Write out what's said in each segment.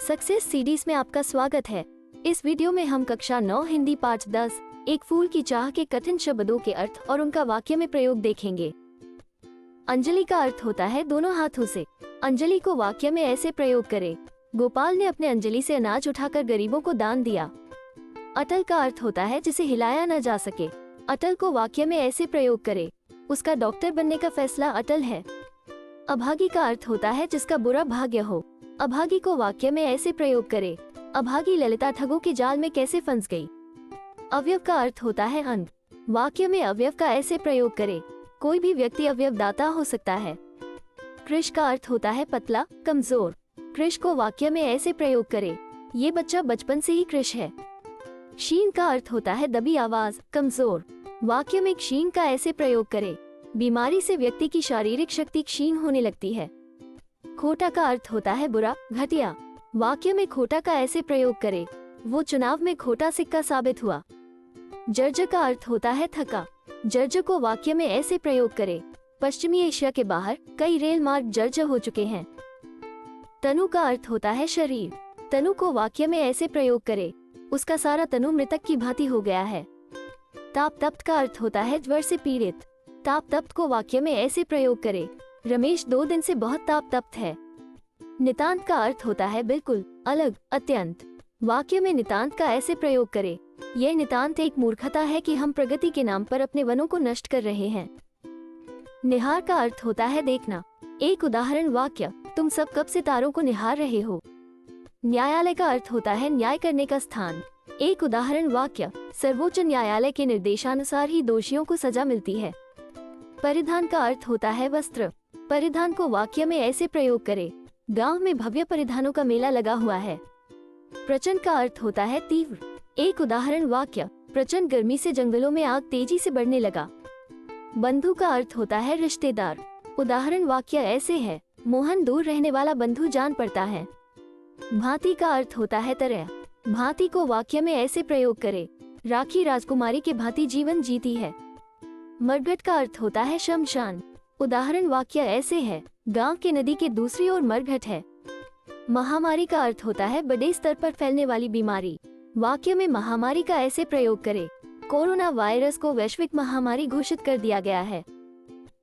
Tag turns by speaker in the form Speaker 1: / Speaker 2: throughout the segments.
Speaker 1: Success series में आपका स्वागत है। इस वीडियो में हम कक्षा 9 हिंदी पाठ 10 एक फूल की चाह के कठिन शब्दों के अर्थ और उनका वाक्य में प्रयोग देखेंगे। अंजलि का अर्थ होता है दोनों हाथों से। अंजलि को वाक्य में ऐसे प्रयोग करें। गोपाल ने अपने अंजलि से अनाज उठाकर गरीबों को दान दिया। अटल का अर्थ होता है जिसे हिलाया न जा सके। अटल को वाक्य में ऐसे प्रयोग करें। उसका डॉक्टर बनने का फैसला अटल है। अभागी का अर्थ होता है जिसका बुरा भाग्य हो। अभागी को वाक्य में ऐसे प्रयोग करें। अभागी ललिता ठगों के जाल में कैसे फंस गई। अवयव का अर्थ होता है अंग। वाक्य में अवयव का ऐसे प्रयोग करें। कोई भी व्यक्ति अवयवदाता हो सकता है। कृश का अर्थ होता है पतला, कमजोर। कृश को वाक्य में ऐसे प्रयोग करें। ये बच्चा बचपन से ही कृश है। क्षीण का अर्थ होता है दबी आवाज, कमजोर। वाक्य में क्षीण का ऐसे प्रयोग करें। बीमारी से व्यक्ति की शारीरिक शक्ति क्षीण होने लगती है। खोटा का अर्थ होता है बुरा, घटिया। वाक्य में खोटा का ऐसे प्रयोग करें। वो चुनाव में खोटा सिक्का साबित हुआ। जर्जर का अर्थ होता है थका। जर्जर को वाक्य में ऐसे प्रयोग करें। पश्चिमी एशिया के बाहर कई रेल मार्ग जर्जर हो चुके हैं। तनु का अर्थ होता है शरीर। तनु को वाक्य में ऐसे प्रयोग करें। उसका सारा तनु मृतक की भांति हो गया है। ताप तप्त का अर्थ होता है ज्वर से पीड़ित। ताप तप्त को वाक्य में ऐसे प्रयोग करें। रमेश 2 दिन से बहुत ताप तप्त है। नितांत का अर्थ होता है बिल्कुल, अलग, अत्यंत। वाक्य में नितांत का ऐसे प्रयोग करें। यह नितांत एक मूर्खता है कि हम प्रगति के नाम पर अपने वनों को नष्ट कर रहे हैं। निहार का अर्थ होता है देखना। एक उदाहरण वाक्य, तुम सब कब से तारों को निहार रहे हो। न्यायालय का अर्थ होता है न्याय करने का स्थान। एक उदाहरण वाक्य, सर्वोच्च न्यायालय के निर्देशानुसार ही दोषियों को सजा मिलती है। परिधान का अर्थ होता है वस्त्र। परिधान को वाक्य में ऐसे प्रयोग करें। गांव में भव्य परिधानों का मेला लगा हुआ है। प्रचंड का अर्थ होता है तीव्र। एक उदाहरण वाक्य, प्रचंड गर्मी से जंगलों में आग तेजी से बढ़ने लगा। बंधु का अर्थ होता है रिश्तेदार। उदाहरण वाक्य ऐसे है, मोहन दूर रहने वाला बंधु जान पड़ता है। भांति का अर्थ होता है तरह। भांति को वाक्य में ऐसे प्रयोग करें। राखी राजकुमारी के भांति जीवन जीती है। मरघट का अर्थ होता है शमशान। उदाहरण वाक्य ऐसे है, गांव के नदी के दूसरी ओर मरघट है। महामारी का अर्थ होता है बड़े स्तर पर फैलने वाली बीमारी। वाक्य में महामारी का ऐसे प्रयोग करें। कोरोना वायरस को वैश्विक महामारी घोषित कर दिया गया है।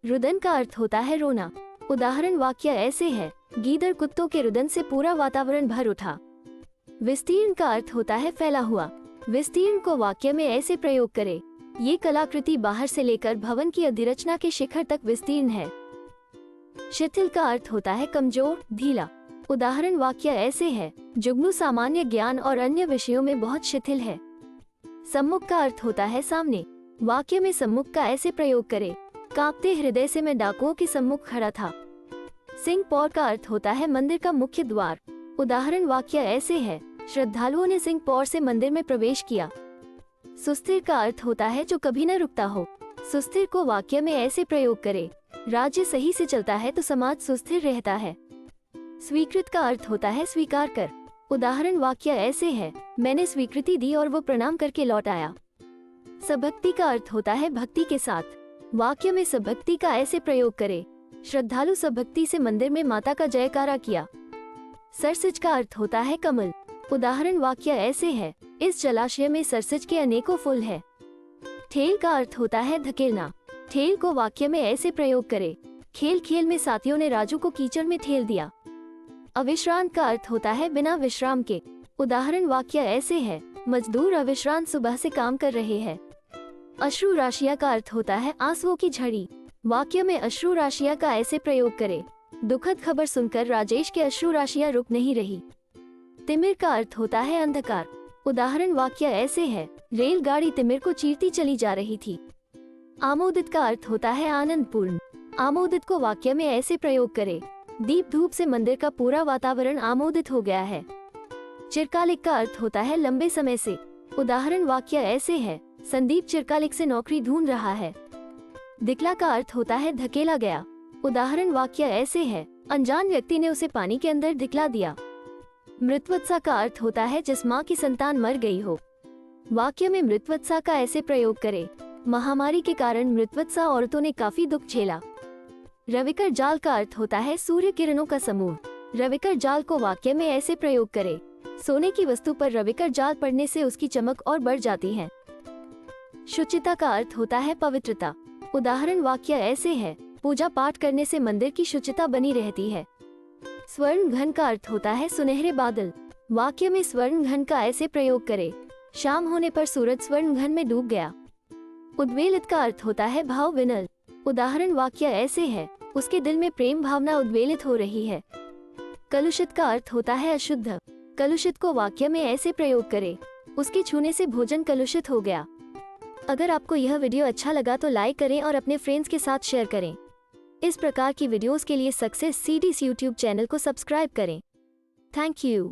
Speaker 1: रुदन का अर्थ होता है रोना। उदाहरण वाक्य ऐसे है, गीदड़ कुत्तों के रुदन से पूरा वातावरण भर उठा। विस्तीर्ण का अर्थ होता है फैला हुआ। विस्तीर्ण को वाक्य में ऐसे प्रयोग करें। ये कलाकृति बाहर से लेकर भवन की अधिरचना के शिखर तक विस्तीर्ण है। शिथिल का अर्थ होता है कमजोर, ढीला। उदाहरण वाक्य ऐसे है, जुगनू सामान्य ज्ञान और अन्य विषयों में बहुत शिथिल है। सम्मुख का अर्थ होता है सामने। वाक्य में सम्मुख का ऐसे प्रयोग करें। कांपते हृदय से मैं डाकुओं के सम्मुख खड़ा था। सिंह पौर का अर्थ होता है मंदिर का मुख्य द्वार। उदाहरण वाक्य ऐसे है, श्रद्धालुओं ने सिंह पौर से मंदिर में प्रवेश किया। सुस्थिर का अर्थ होता है जो कभी न रुकता हो। सुस्थिर को वाक्य में ऐसे प्रयोग करें। राज्य सही से चलता है तो समाज सुस्थिर रहता है। स्वीकृत का अर्थ होता है स्वीकार कर। उदाहरण वाक्य ऐसे है, मैंने स्वीकृति दी और वो प्रणाम करके लौट आया। सभक्ति का अर्थ होता है भक्ति के साथ। वाक्य में सभक्ति का ऐसे प्रयोग करें। श्रद्धालु सभक्ति से मंदिर में माता का जयकारा किया। सरसिज का अर्थ होता है कमल। उदाहरण वाक्य ऐसे है, इस जलाशय में सरसिज के अनेकों फूल है। ठेल का अर्थ होता है धकेलना। ठेल को वाक्य में ऐसे प्रयोग करें। खेल खेल में साथियों ने राजू को कीचड़ में ठेल दिया। अविश्रांत का अर्थ होता है बिना विश्राम के। उदाहरण वाक्य ऐसे है, मजदूर अविश्रांत सुबह से काम कर रहे हैं। अश्रु राशिया का अर्थ होता है आंसुओं की झड़ी। वाक्य में अश्रु राशिया का ऐसे प्रयोग करें। दुखद खबर सुनकर राजेश के अश्रु राशियां रुक नहीं रही। तिमिर का अर्थ होता है अंधकार। उदाहरण वाक्य ऐसे है, रेलगाड़ी तिमिर को चीरती चली जा रही थी। आमोदित का अर्थ होता है आनंदपूर्ण। आमोदित को वाक्य में ऐसे प्रयोग करें। दीप धूप से मंदिर का पूरा वातावरण आमोदित हो गया है। चिरकालिक का अर्थ होता है लंबे समय से। उदाहरण वाक्य ऐसे है, संदीप चिरकालिक से नौकरी ढूंढ रहा है। दिखला का अर्थ होता है धकेला गया। उदाहरण वाक्य ऐसे है, अनजान व्यक्ति ने उसे पानी के अंदर दिखला दिया। मृतवत्सा का अर्थ होता है जिस माँ की संतान मर गई हो। वाक्य में मृतवत्सा का ऐसे प्रयोग करें। महामारी के कारण मृतवत्सा औरतों ने काफी दुख झेला। रविकर जाल का अर्थ होता है सूर्य किरणों का समूह। रविकर जाल को वाक्य में ऐसे प्रयोग करें। सोने की वस्तु पर रविकर जाल पड़ने से उसकी चमक और बढ़ जाती है। शुचिता का अर्थ होता है पवित्रता। उदाहरण वाक्य ऐसे है, पूजा पाठ करने से मंदिर की शुचिता बनी रहती है। स्वर्ण घन का अर्थ होता है सुनहरे बादल। वाक्य में स्वर्ण घन का ऐसे प्रयोग करें। शाम होने पर सूरज स्वर्ण घन में डूब गया। उद्वेलित का अर्थ होता है भाव विनल। उदाहरण वाक्य ऐसे है, उसके दिल में प्रेम भावना उद्वेलित हो रही है। कलुषित का अर्थ होता है अशुद्ध। कलुषित को वाक्य में ऐसे प्रयोग करें, उसके छूने से भोजन कलुषित हो गया। अगर आपको यह वीडियो अच्छा लगा तो लाइक करें और अपने फ्रेंड्स के साथ शेयर करें। इस प्रकार की वीडियोस के लिए सक्सेस सीडीज यूट्यूब चैनल को सब्सक्राइब करें। Thank you.